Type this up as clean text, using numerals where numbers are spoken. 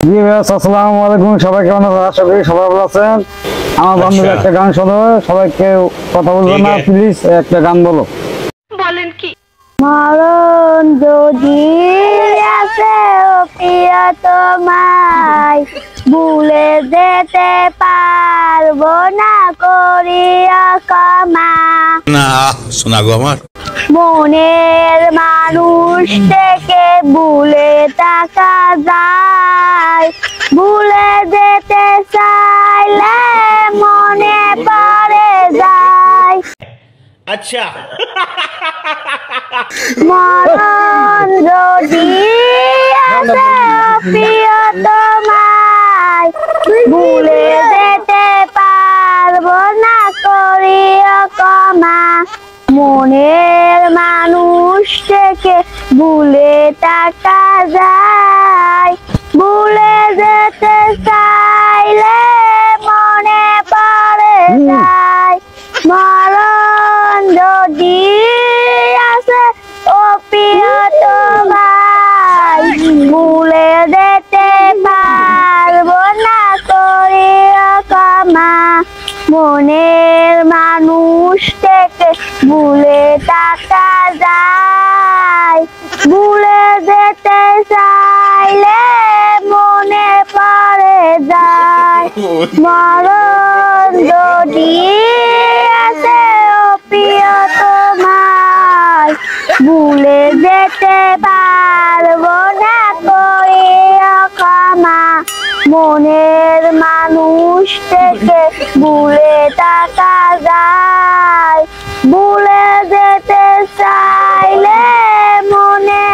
জি ভাই, আসসালামু আলাইকুম। সবাই কেমন আছেন? আশা করি সবাই ভালো আছেন। আমার বন্ধুরা একটা গান শোনাবে, সবাইকে কথা বলবে না, প্লিজ একটা গান বলো। বলেন কি? মরণ যদি আসে ও প্রিয় তোমায় ভুলে যেতে পারবো না করিয়া ক্ষমা। না শোনা গো আমার মনের মানুষ থেকে ভুলে থাকা যায়, ভুলে যেতে চাইলে মনে পড়ে যায়। আচ্ছা মরণ যদি আসে প্রিয় তোমায় ভুলে যেতে পারবো না করিও ক্ষমা। মনের মানুষ থেকে ভুলে থাকা যায়, ভুলে যেতে চাইলে মনে পড়ে যায়। মরণ যদি আসে ও প্রিয় তোমায় ভুলে যেতে পারবো না করিও ক্ষমা। মনের মানুষ থেকে ভুলে থাকা যায়, ভুলে যেতে চাইলে মনে পড়ে যায়। মরণ যদি আসে ও প্রিয় তোমায় ভুলে যেতে পারবো না করিও ক্ষমা। মনের মানুষ থেকে ভুলে থাকা যায়, ভুলে যেতে চাইলে মনে